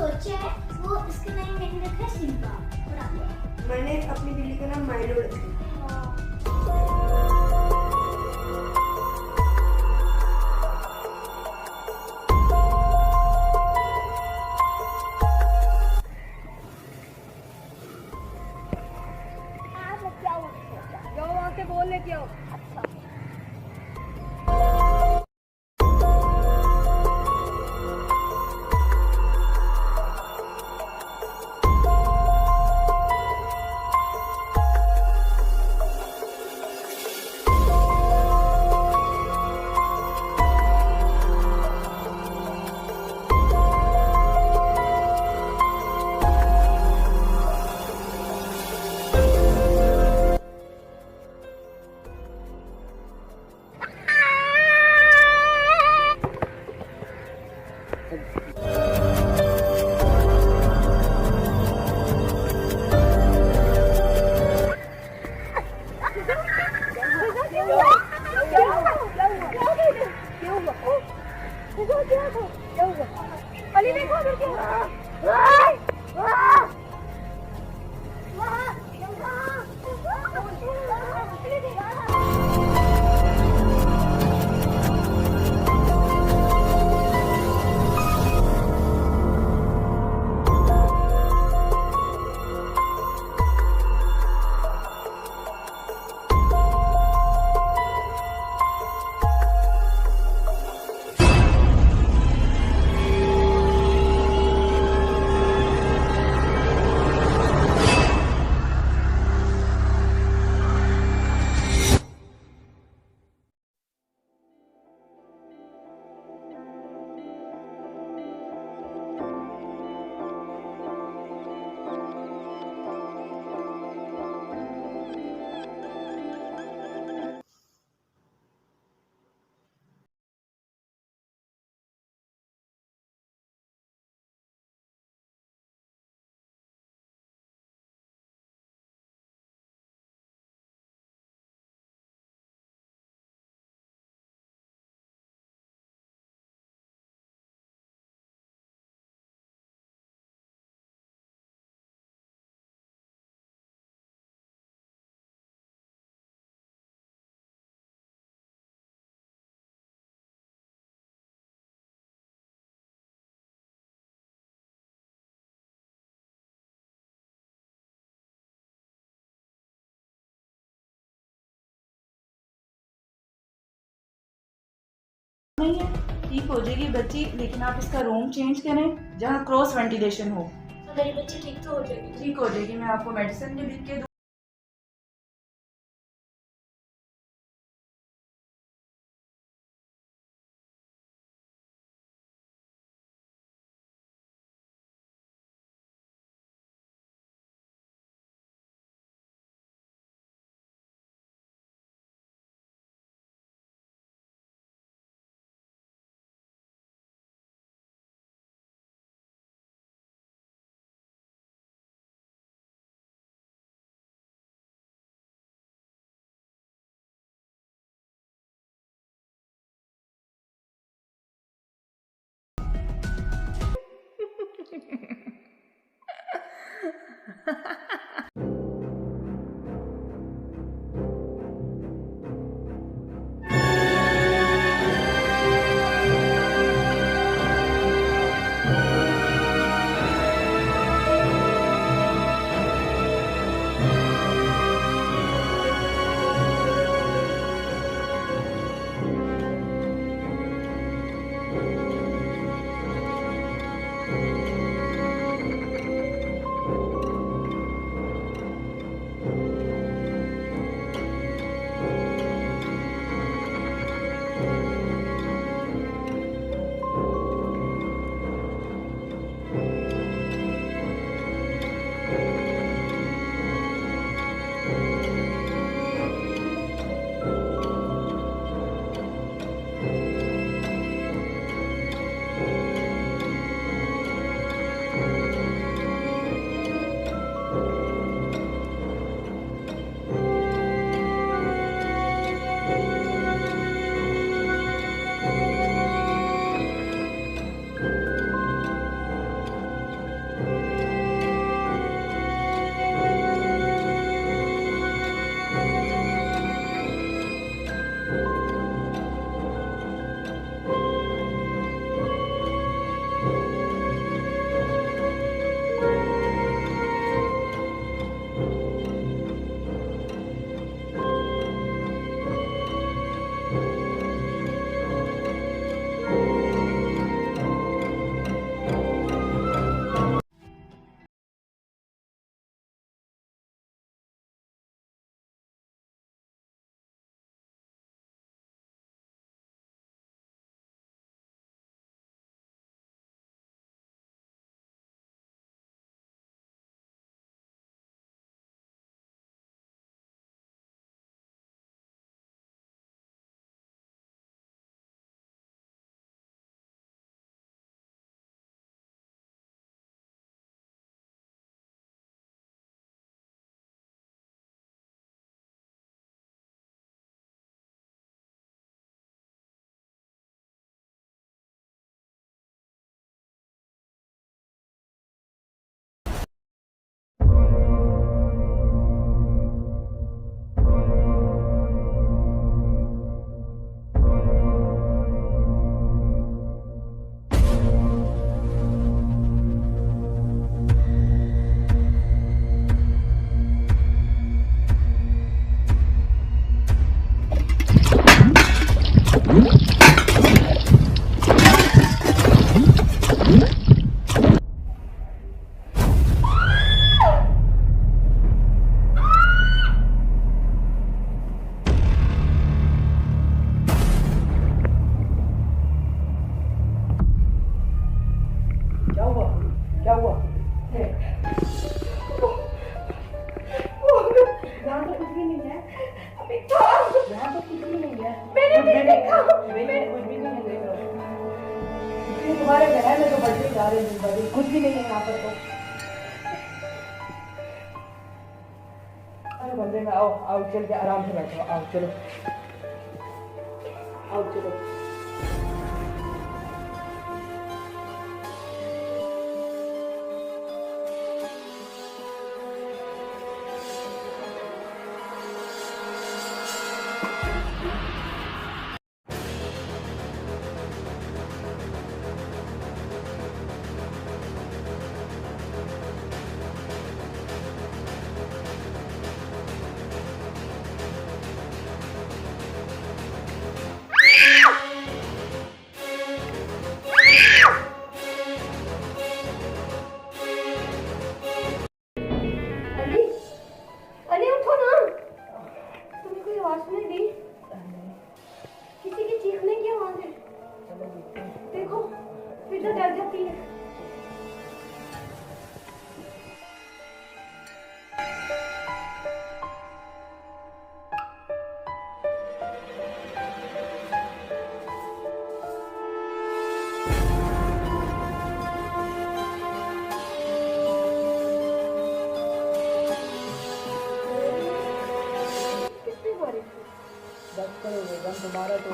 सोचा है वो इसका नाम मैंने रखा है सिम्बा। और आपने? मैंने अपनी बिल्ली का नाम माइलो रखा है। जाओ वहाँ से बोल लेके आओ। अली देखो नहीं है, ठीक हो जाएगी बच्ची, लेकिन आप इसका रूम चेंज करें जहाँ क्रॉस वेंटिलेशन हो। मेरी बच्ची ठीक तो हो जाएगी। ठीक हो जाएगी, मैं आपको मेडिसिन भी लिख के क्या हुआ? यहाँ तो कुछ भी नहीं है। यहाँ तो कुछ भी नहीं है। मैंने देखा। कुछ भी नहीं है। तुम्हारे बहन में तो बढ़ते जा रहे हैं, कुछ भी नहीं है यहाँ पर तो। अरे बंदे में आओ आओ, चल के आराम से बैठो, आओ चलो आओ चलो। अली उठो ना, तुम्हें कोई आवाज सुनाई दी? किसी के चीखने की आवाज है। देखो फिर तो डर जाती है। बस करो बेगम, तुम्हारा तो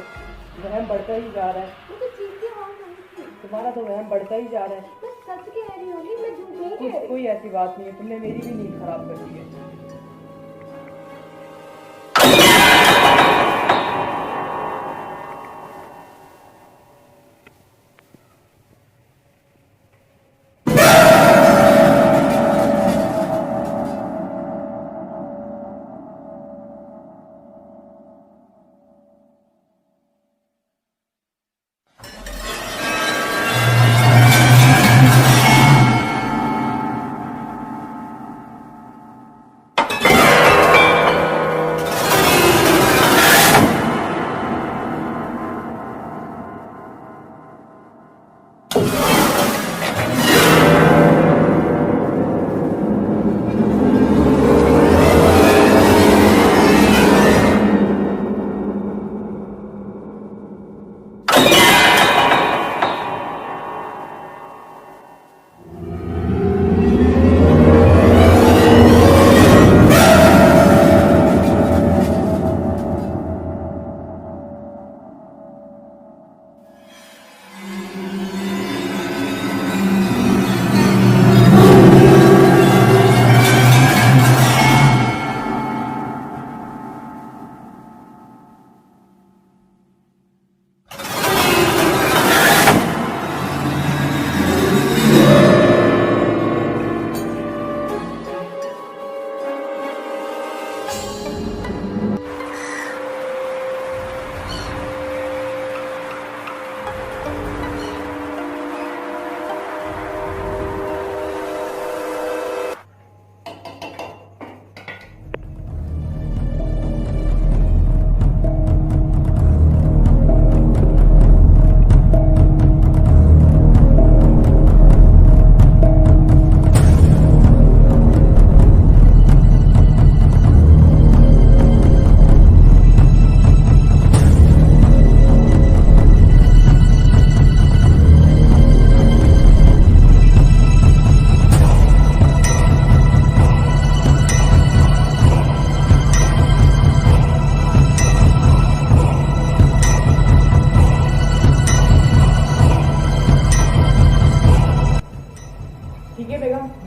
वहम बढ़ता ही जा रहा है। मुझे चीख की आवाज आई थी। तुम्हारा तो वहम बढ़ता ही जा रहा है। मैं सच कह रही हूँ, मैं झूठ नहीं कह रही। कोई ऐसी बात नहीं है, तुमने मेरी भी नींद खराब कर दी है।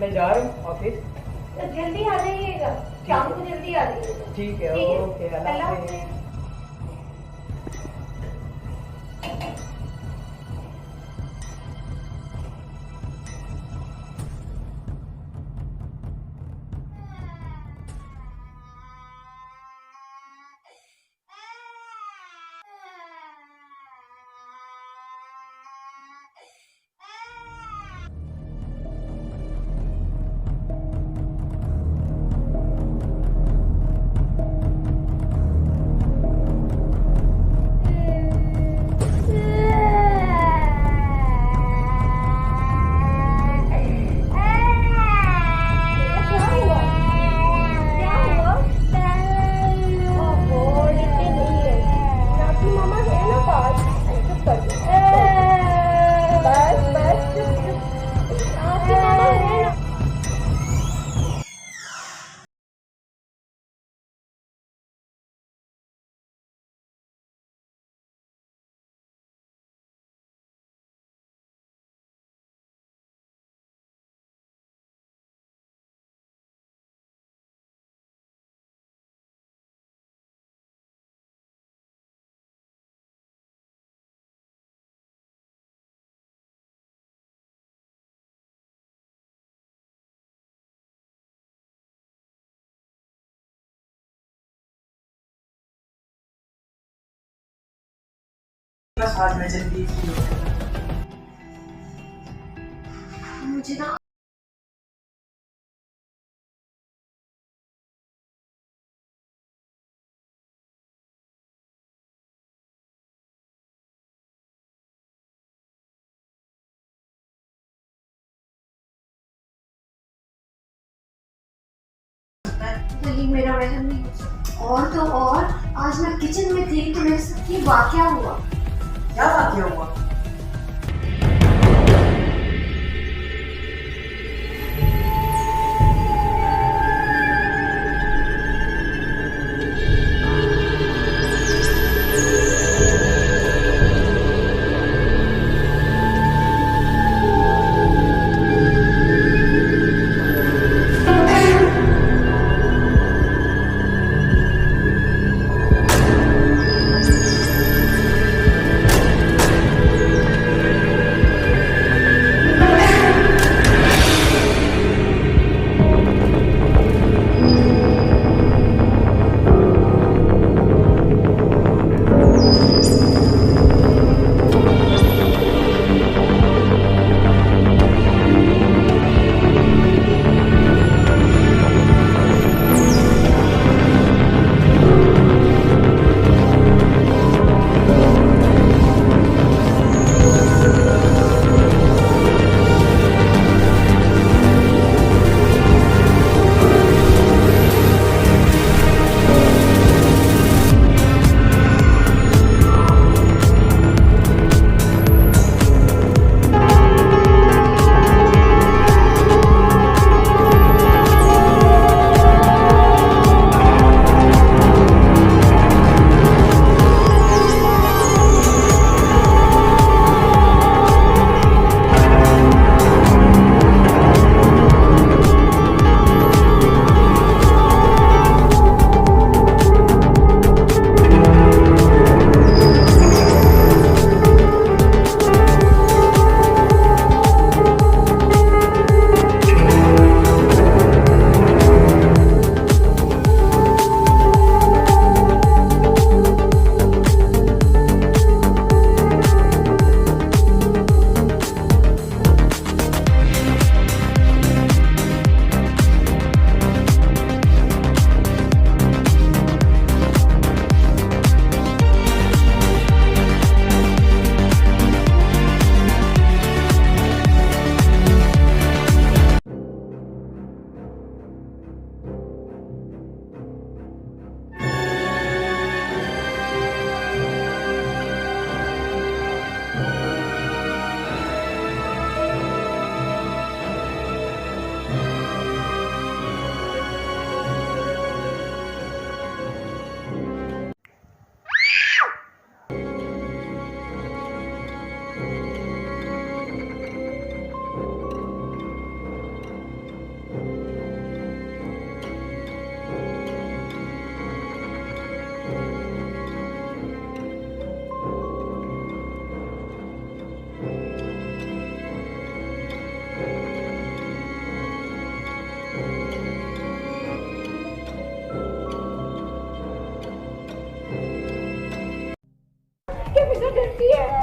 मैं जा रहा हूँ ऑफिस। तो जल्दी आ जाइएगा, शाम को जल्दी आ जाइएगा। ठीक है, ओके, अल्लाह हाफ़िज़। बस आज मैं जल्दी फ्री हो जाऊंगा। मुझे ना नहीं, मेरा वजन नहीं हो सकता। और तो और आज मैं किचन में थी तो मेरे साथ ये वाकया हुआ। क्या वाकया हुआ?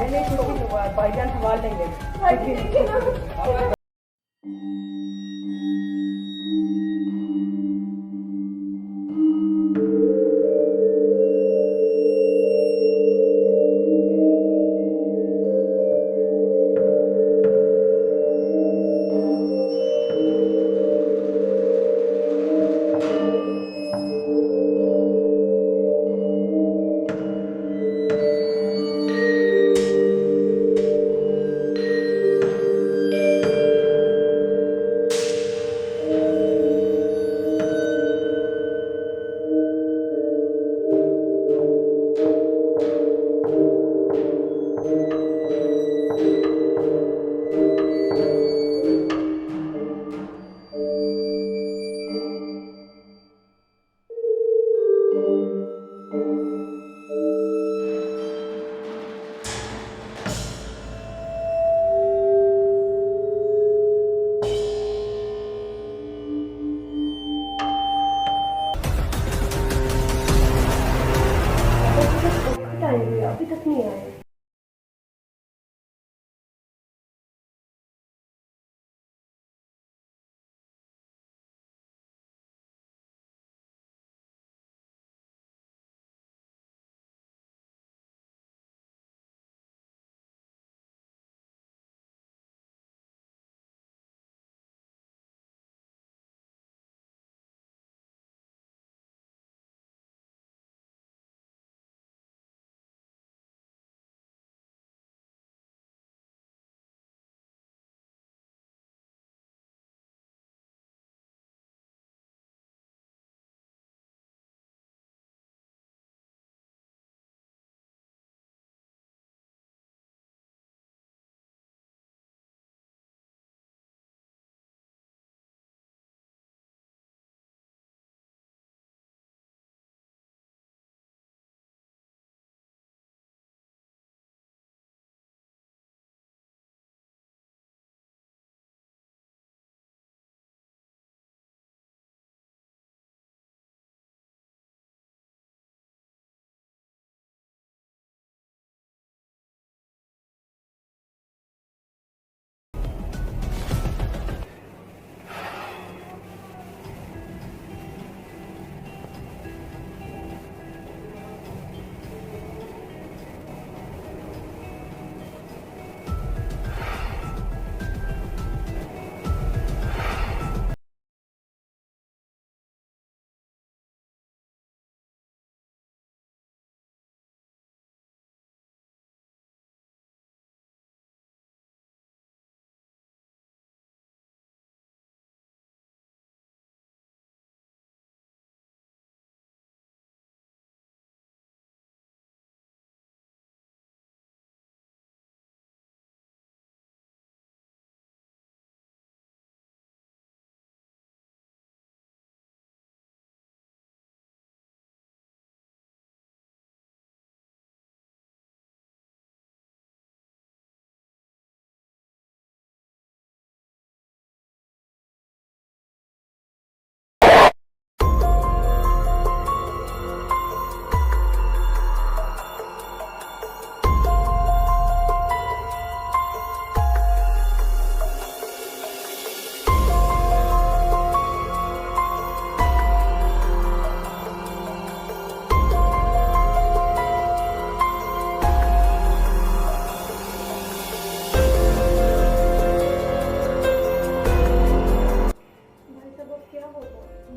नहीं कुछ नहीं हुआ, भाईजान संभाल लेंगे।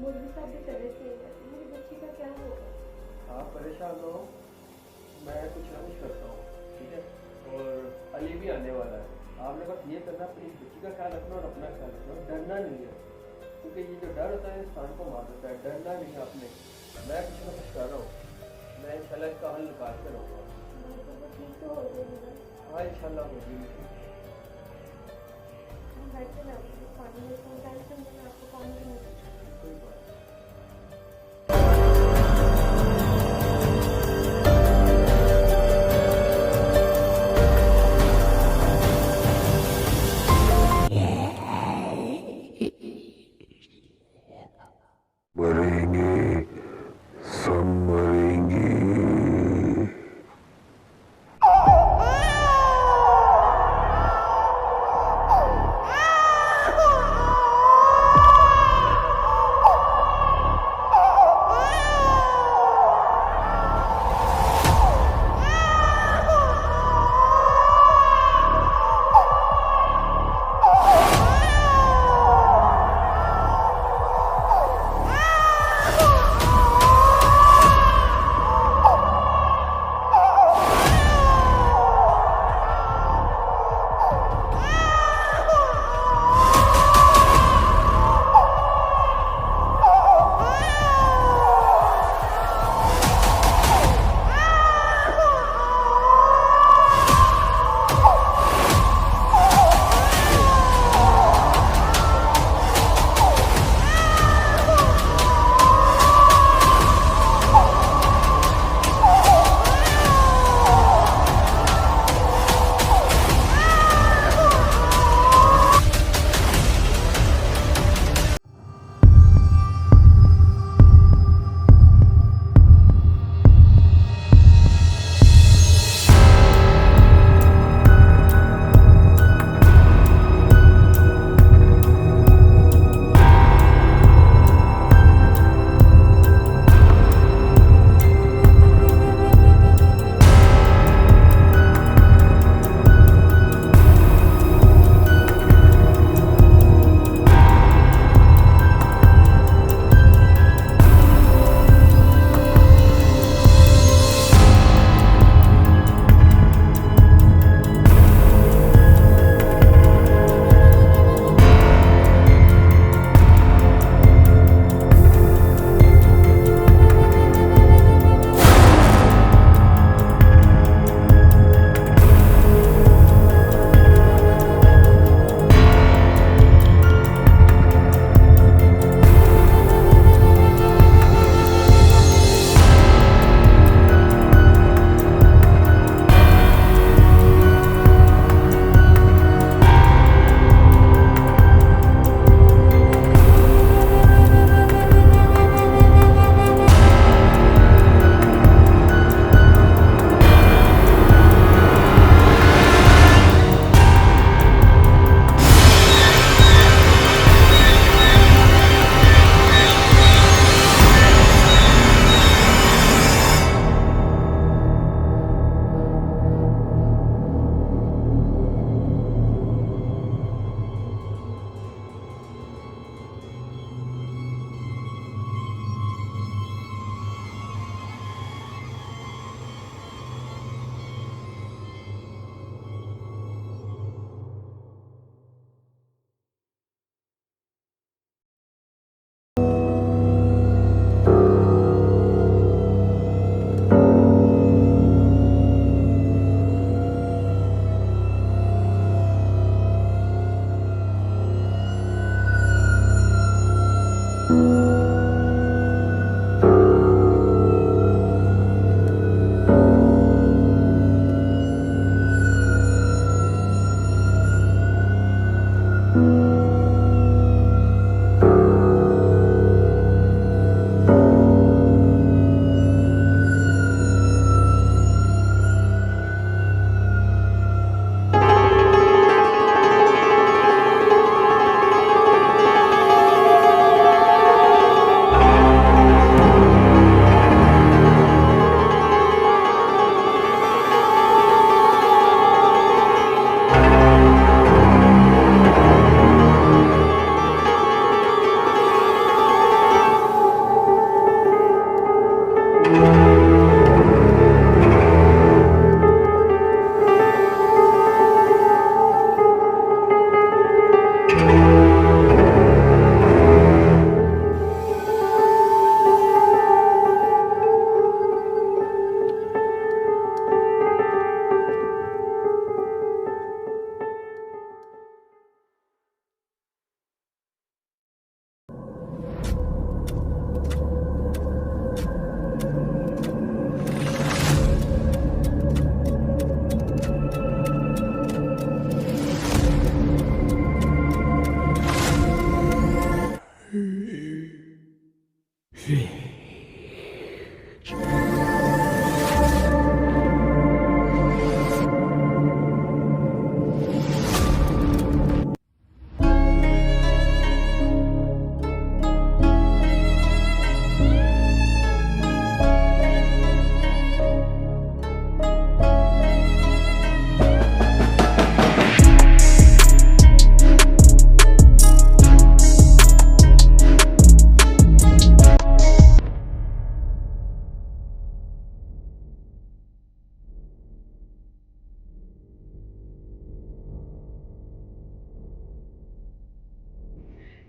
मौलवी साहब भी तरह से मेरी बच्ची का क्या होगा? आप परेशान हो, मैं कुछ ना कुछ करता हूँ, ठीक है। और अली भी आने वाला है, आपने बस ये करना, अपनी बच्ची का ख्याल रखना और अपना ख्याल रखना, डरना नहीं है, क्योंकि ये जो डर होता है इंसान को मार देता है। डरना नहीं है आपने, मैं कुछ ना कुछ कर रहा हूँ, मैं इंशाल्लाह इसका हल निकाल कर रहूँगा। ठीक तो हो जाएगा। हाँ इंशाल्लाह हो जाएगी। बैठे ना पानी में टेंशन में आपको पानी नहीं कोई बात नहीं। मरेंगे, सब मरेंगे।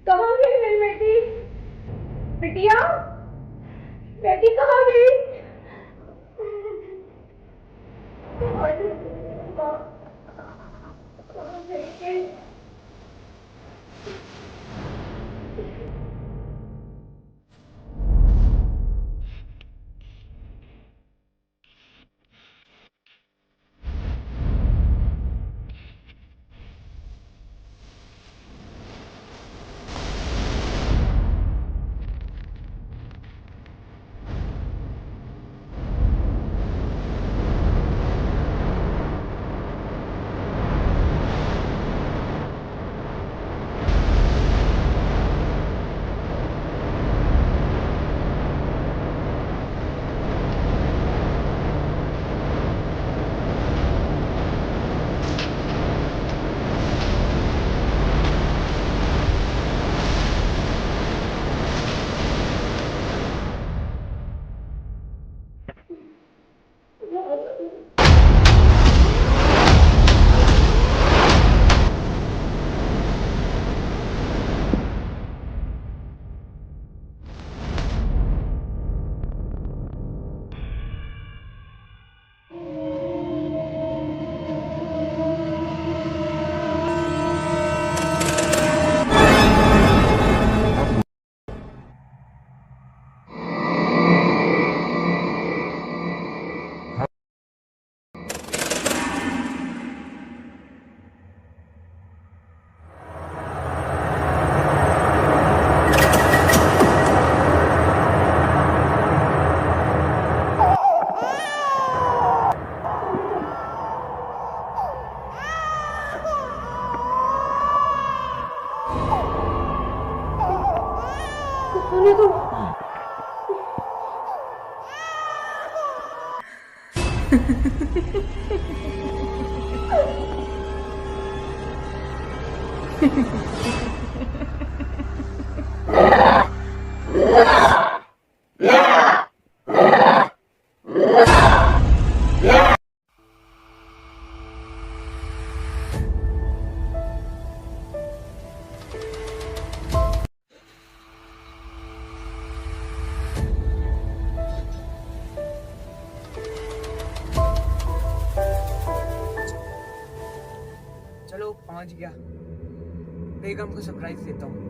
कहाँ गई मेरी बेटी? बिटिया, बेटी कहाँ गई? माँ, कहाँ गई? सोने दो। चलो पहुंच गया। बेगम को सरप्राइज देता हूँ।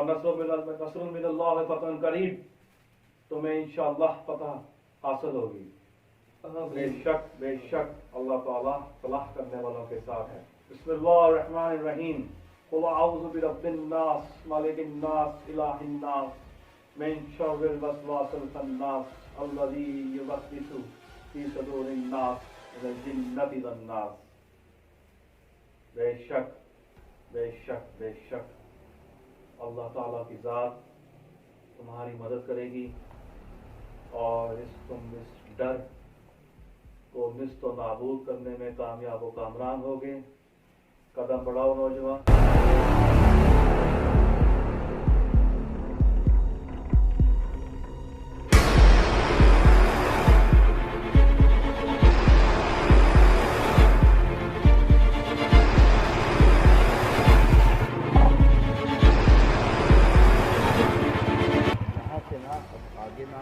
नस्रुन मिनल्लाह व फतहुन करीब, तुम्हें इंशाअल्लाह फतह हासिल होगी। बेशक अल्लाह ताला सलाह करने वालों के साथ है। बिस्मिल्लाहिर्रहमानिर्रहीम। कुल अऊज़ु बिरब्बिन नास, मालिकिन नास, इलाहिन नास, मिन शर्रिल वसवासिल खन्नास, अल्लज़ी युवस्विसु फी सुदूरिन नास, मिनल जिन्नति वन नास। बेशक अल्लाह ताला की ज़ात तुम्हारी मदद करेगी और तुम इस डर को निस्तो नाबूद करने में कामयाब व कामरान होगे। कदम बढ़ाओ नौजवान। आगे ना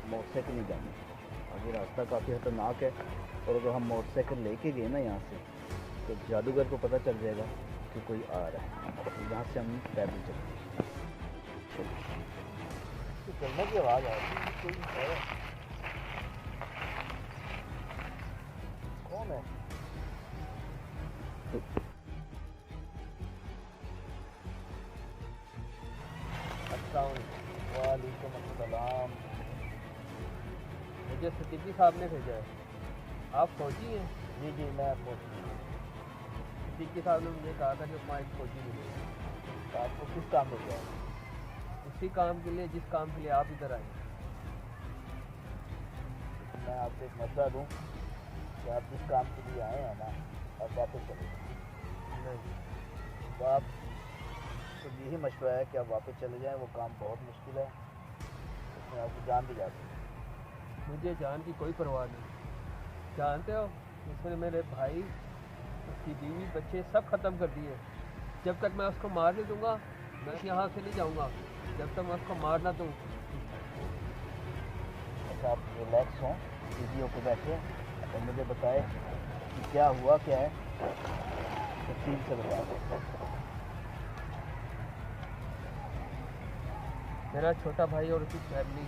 मोटरसाइकिल नहीं जानी, आगे रास्ता काफ़ी खतरनाक है और अगर हम मोटरसाइकिल लेके गए ना यहाँ से तो जादूगर को पता चल जाएगा कि कोई आ रहा है, तो यहाँ से हम पैदल चलेंगे। तो चलने की आवाज़ आ रही है, कोई है? कौन है? वालेकुम अस्सलाम। मुझे सिद्दीकी साहब ने भेजा है। आप फौजी हैं? जी मैं फौजी हूँ। सिद्दीकी साहब ने मुझे कहा था कि वहाँ एक फौजी मिलेगा। तो आपको किस काम में गया? उसी काम के लिए जिस काम के लिए आप इधर आए। मैं आपको एक मसला दूँ कि आप जिस काम के लिए आए हैं ना, आप वापस चले जाएं। नहीं, तो आप तो यही मशवरा है कि आप वापस चले जाएं। वो काम बहुत मुश्किल है, उसमें आपकी जान भी जा सकती है। मुझे जान की कोई परवाह नहीं। जानते हो, उसने मेरे भाई, उसकी बीवी, बच्चे सब ख़त्म कर दिए। जब तक मैं उसको मार नहीं दूंगा मैं यहाँ से नहीं जाऊँगा, जब तक मैं उसको मार ना दूँ। अच्छा, आप रिलैक्स हों, इजी होकर बैठे और मुझे बताए कि क्या हुआ, क्या है, तफसील से बताएं। मेरा छोटा भाई और उसकी फैमिली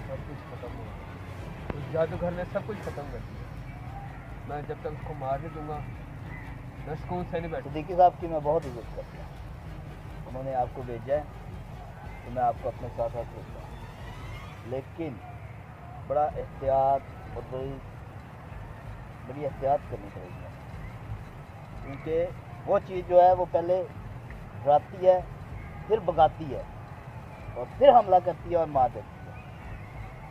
सब कुछ खत्म हो गया। उस जादूगर ने सब कुछ खत्म कर दिया। मैं जब तक उसको मार नहीं दूंगा मैं सुकून से नहीं बैठूंगा। सिद्दीकी साहब की मैं बहुत इज्जत करता हूँ, उन्होंने आपको भेजा है तो मैं आपको अपने साथ साथ भेजता हूँ, लेकिन बड़ा एहतियात और बड़ी एहतियात करनी पड़ेगी, क्योंकि वो चीज़ जो है वो पहले डराती है, फिर भगाती है और फिर हमला करती है और मार देती है।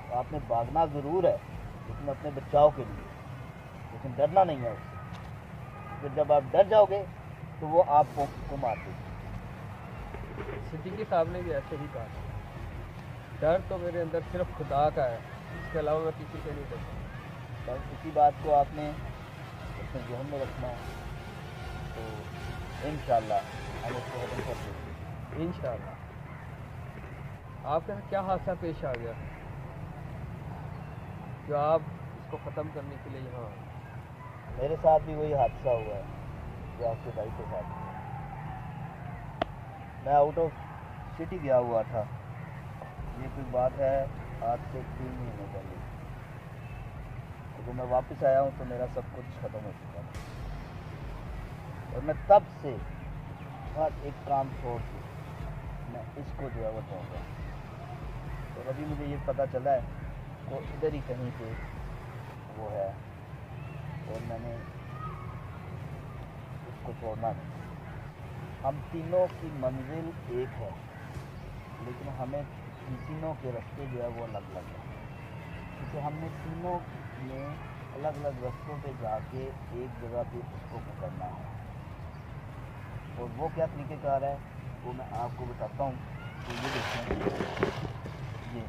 तो आपने भागना ज़रूर है, लेकिन अपने बचाव के लिए, लेकिन डरना नहीं है उससे। फिर जब आप डर जाओगे तो वो आपको मार देगी। सिद्दीकी साहब ने भी ऐसे ही कहा। डर तो मेरे अंदर सिर्फ खुदा का है, इसके अलावा मैं किसी से नहीं डरता। बस इसी बात को आपने अपने ज़हन में रखना है, तो इंशाअल्लाह हम उसको खत्म कर देंगे। इंशाअल्लाह। आपके साथ क्या हादसा पेश आ गया जो आप इसको ख़त्म करने के लिए यहाँ आए? मेरे साथ भी वही हादसा हुआ है जो आपके भाई के साथ हुआ। मैं आउट ऑफ सिटी गया हुआ था, ये कोई बात है आज से 3 महीने पहले। तो जब मैं वापस आया हूँ तो मेरा सब कुछ ख़त्म हो चुका था और मैं तब से हर एक काम छोड़ के मैं इसको जो है वो ढूंढ रहा हूँ। और अभी मुझे ये पता चला है वो इधर ही कहीं पे वो है और मैंने उसको छोड़ना नहीं। हम तीनों की मंजिल एक है, लेकिन हमें तीनों के रास्ते जो है वो अलग अलग है, क्योंकि हमने तीनों ने अलग अलग रास्तों पे जाके एक जगह पे उसको पकड़ना है। और वो क्या तरीक़ेकार है वो मैं आपको बताता हूँ। तो ये देखें, ये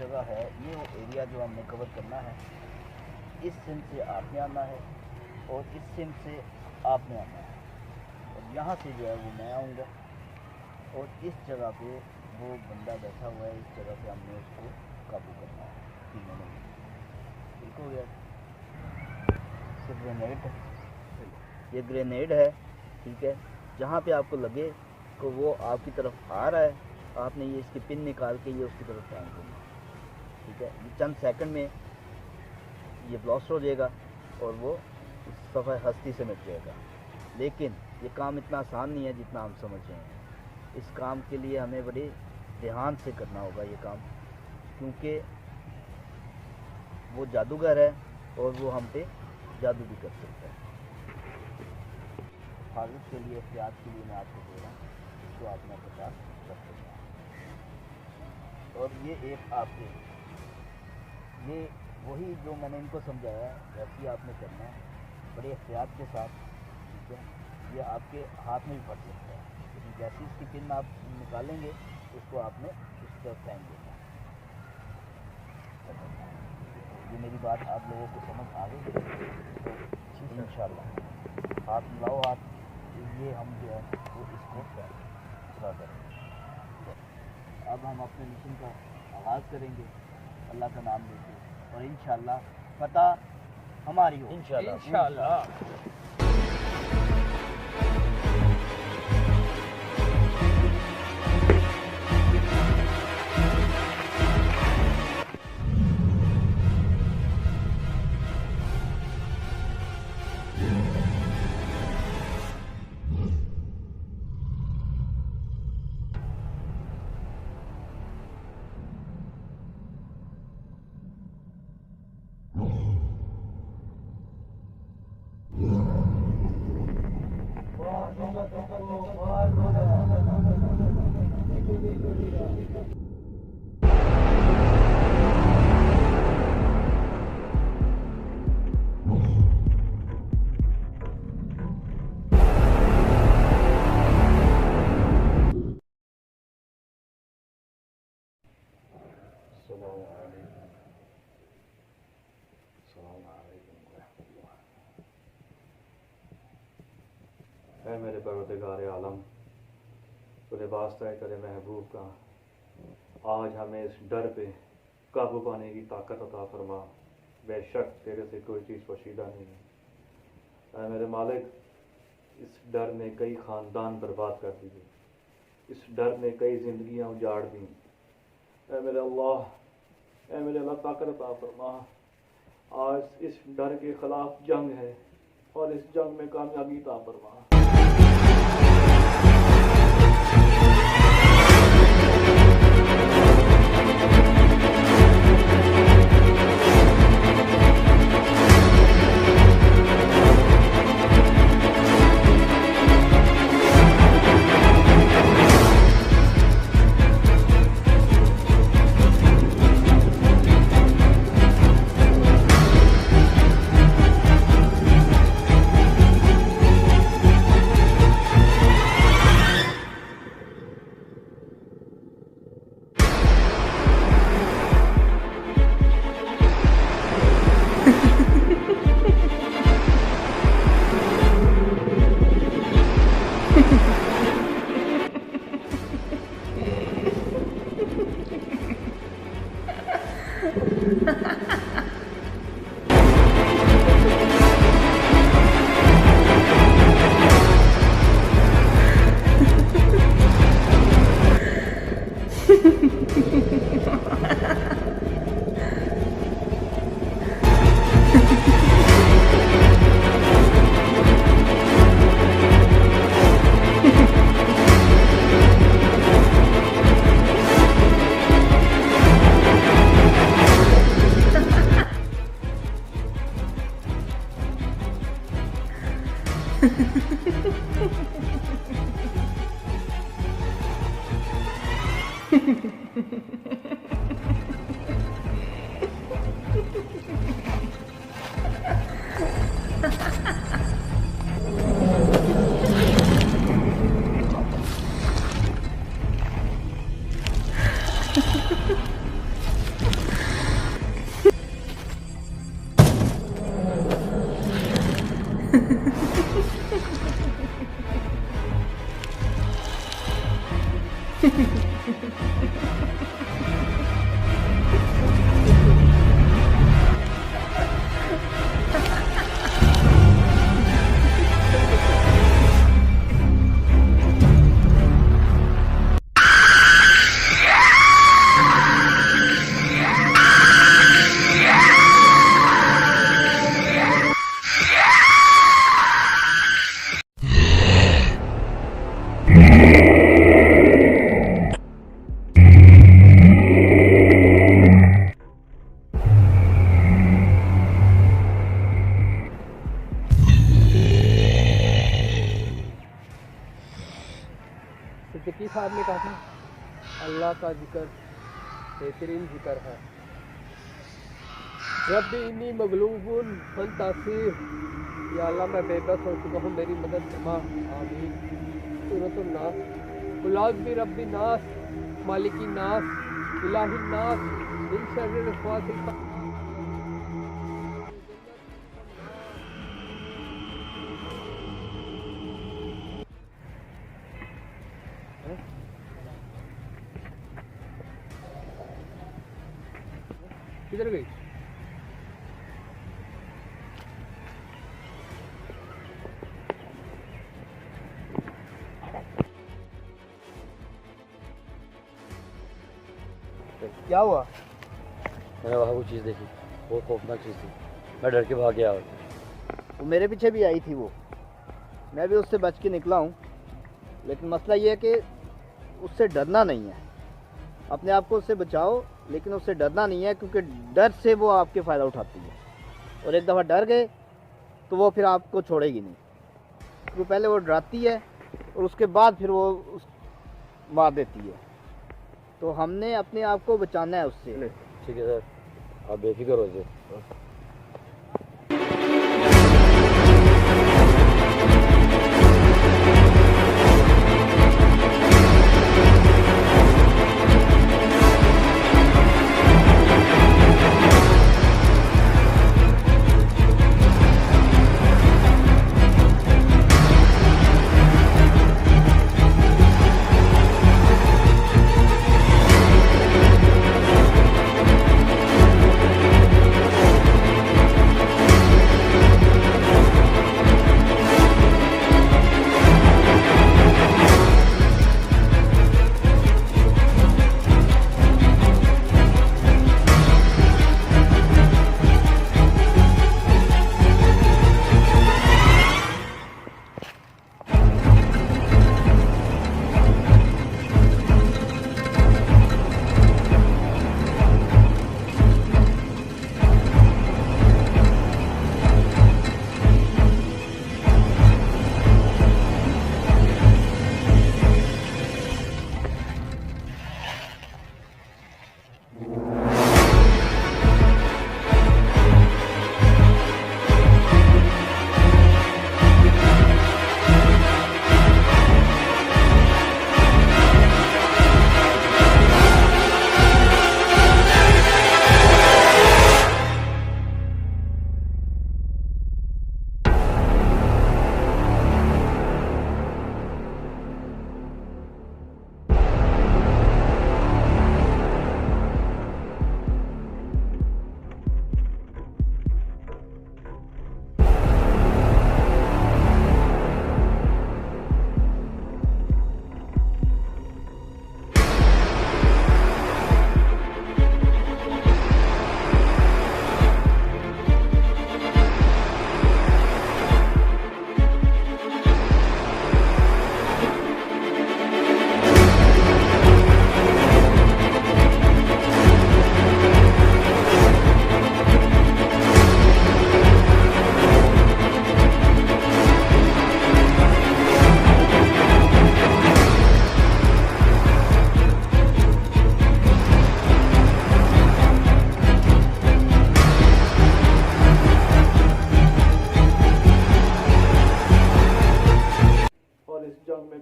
जगह है, ये वो एरिया जो हमने कवर करना है। इस सिम से आपने आना है और इस सिम से आपने आना है, और यहाँ से जो है वो मैं आऊँगा, और इस जगह पे वो बंदा बैठा हुआ है, इस जगह पे हमने उसको काबू करना है। तीनों में ठीक हो गया। ग्रेनेड, ये ग्रेनेड है, ठीक है। जहाँ पे आपको लगे कि वो आपकी तरफ आ रहा है, आपने ये इसकी पिन निकाल के ये उसकी तरफ टाइम करना, ठीक है। ये चंद सेकंड में ये ब्लास्ट हो जाएगा और वो सफ़ा हस्ती से मिट जाएगा। लेकिन ये काम इतना आसान नहीं है जितना हम समझ रहे हैं। इस काम के लिए हमें बड़े ध्यान से करना होगा ये काम, क्योंकि वो जादूगर है और वो हम पे जादू भी कर सकता है। हिफाजत के लिए, एहतियात के लिए मैं आपको दे रहा हूँ, इसको आपने अपने पास रख सकते हैं। और ये एक आपके, ये वही जो मैंने इनको समझाया है वैसे ही आपने करना है, बड़े एहतियात के साथ, ठीक है। ये आपके हाथ में भी पड़ सकता है, लेकिन जैसे इसकी पिन आप निकालेंगे उसको आपने उस तरफ टाइम देना है। ये मेरी बात आप लोगों को समझ आ गई तो इंशाल्लाह हाथ मिलाओ, हाथ, ये हम जो है वो इसको पूरा करेंगे। अब हम अपने मिशन का आगाज़ करेंगे अल्लाह का नाम लेके, और इंशाल्लाह फतह हमारी हो इंशाल्लाह। ऐ मेरे परवरदिगार आलम, तेरे वास्ता तेरे महबूब का आज हमें इस डर पे काबू पाने की ताकत अता फरमा। बेशक तेरे से कोई चीज़ पोशीदा नहीं है। ऐ मेरे मालिक, इस डर ने कई ख़ानदान बर्बाद कर दिए, इस डर ने कई ज़िंदगियाँ उजाड़ दी। ऐ मेरे अल्लाह ताकत अता फरमा। आज इस डर के ख़िलाफ़ जंग है और इस जंग में कामयाबी अता फरमा। सिद्दीकी साहब ने कहा था अल्लाह का जिक्र बेहतरीन जिक्र है। रब्बी इन्नी मगलूबुन फंतासीर, या अल्लाह मैं बेबस हो चुका हूँ, मेरी मदद फरमा। आमीन। सूरतुन नास, कुल औज़ु बि रब्बिन नास, मालिकिन नास, इलाहिन नास, मिन शर्रिल वसवासिल खन्नास। किधर गई? क्या हुआ? मैंने वहाँ वो चीज़ देखी, वो खौफनाक चीज़ थी, मैं डर के भाग गया। वो मेरे पीछे भी आई थी, वो मैं भी उससे बच के निकला हूँ। लेकिन मसला ये है कि उससे डरना नहीं है, अपने आप को उससे बचाओ, लेकिन उससे डरना नहीं है, क्योंकि डर से वो आपके फ़ायदा उठाती है। और एक दफ़ा डर गए तो वो फिर आपको छोड़ेगी नहीं, क्योंकि पहले वो डराती है और उसके बाद फिर वो मार देती है। तो हमने अपने आप को बचाना है उससे। ठीक है सर, आप बेफिक्र हो जाए।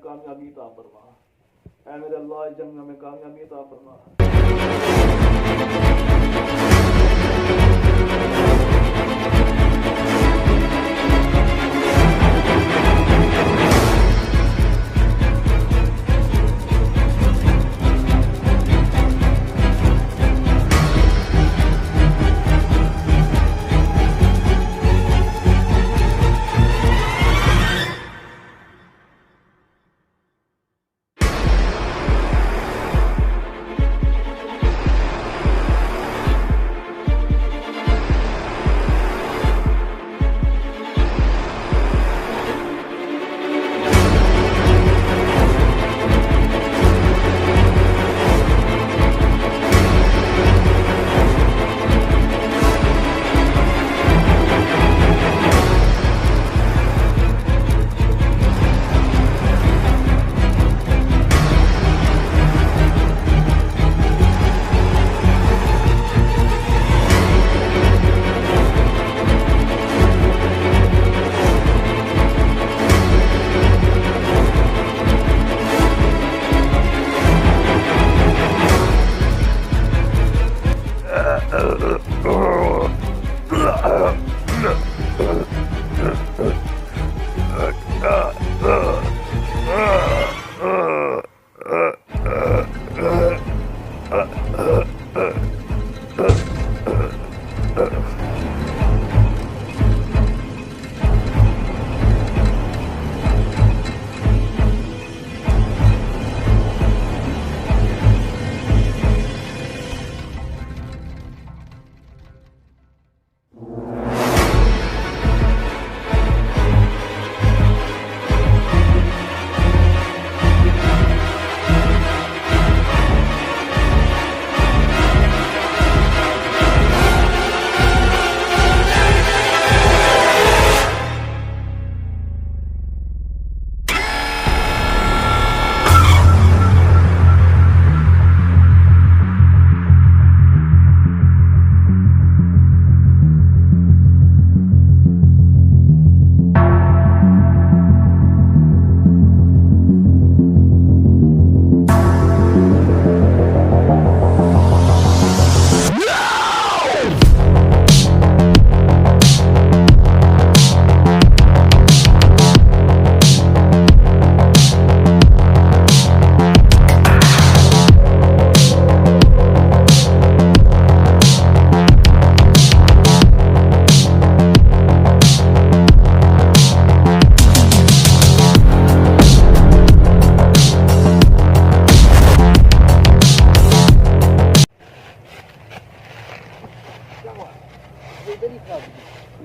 कामयाबी अता फरमा। ऐ मेरे अल्लाह इस जंग में कामयाबी अता फरमा।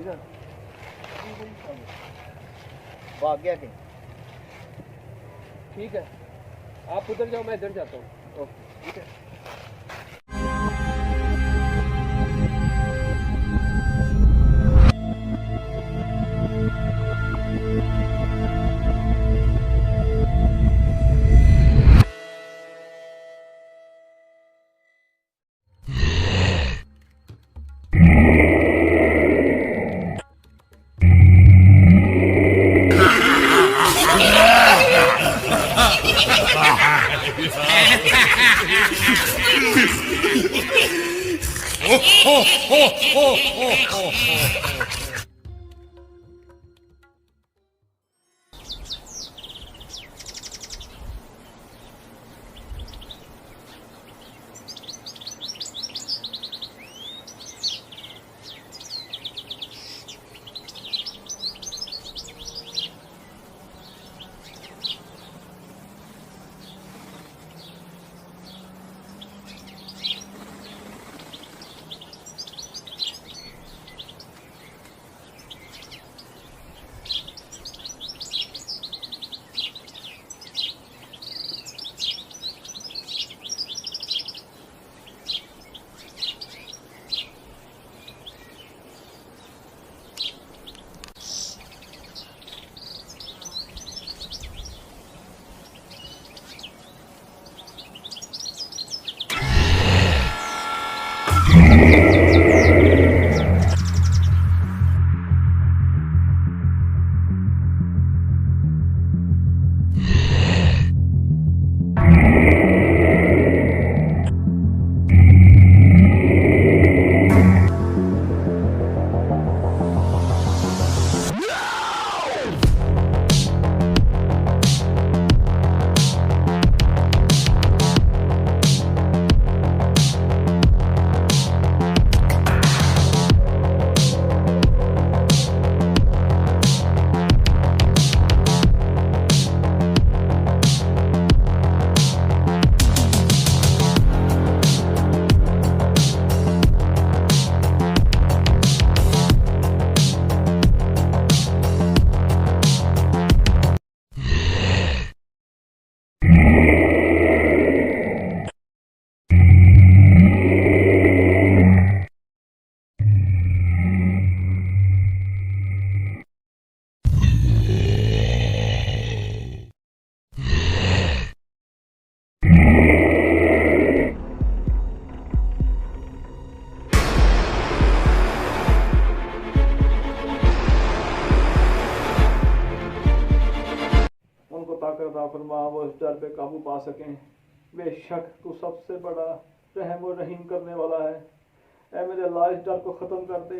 इधर भाग गया कहीं। ठीक है, आप उधर जाओ, मैं इधर जाता हूँ। ओके, ठीक है। अता फरमा वो इस डर पे काबू पा सकें। बेशक तू सबसे बड़ा रहम और रहीम करने वाला है। ऐ मेरे अल्लाह इस डर को ख़त्म कर दे,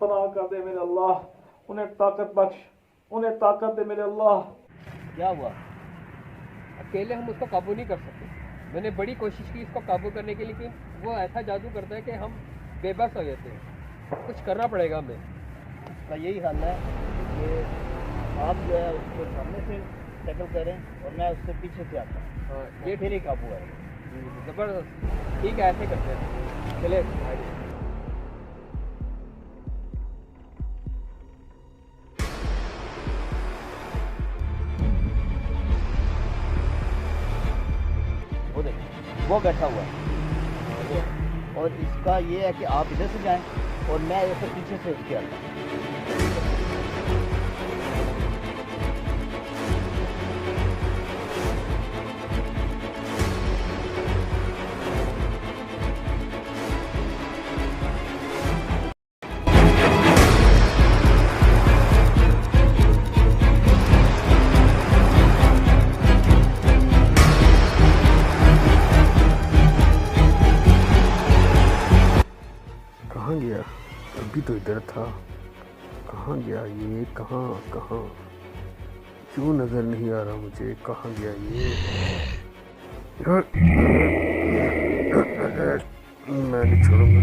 पनाह कर दे मेरे अल्लाह, उन्हें ताकत बख्श, उन्हें ताकत दे मेरे अल्लाह। क्या हुआ? अकेले हम उसको काबू नहीं कर सकते। मैंने बड़ी कोशिश की इसको काबू करने के लिए, लेकिन वो ऐसा जादू करता है कि हम बेबस हो जाते हैं। कुछ करना पड़ेगा हमें। इसका यही हल है कि आप जो है उसको सामने से टैकल करें और मैं उससे पीछे से आता हूँ। हाँ, ये फिर ही काबू है। ज़बरदस्त। ठीक है, ऐसे करते हैं। चले आगे। वो देखिए वो बैठा हुआ है और इसका ये है कि आप इधर से जाएं और मैं ऐसे पीछे से उसके आता हूँ। कहाँ गया? अभी तो इधर था। कहाँ गया ये? कहाँ कहाँ क्यों नज़र नहीं आ रहा मुझे? कहाँ गया ये? मैं नहीं छोड़ूंगा।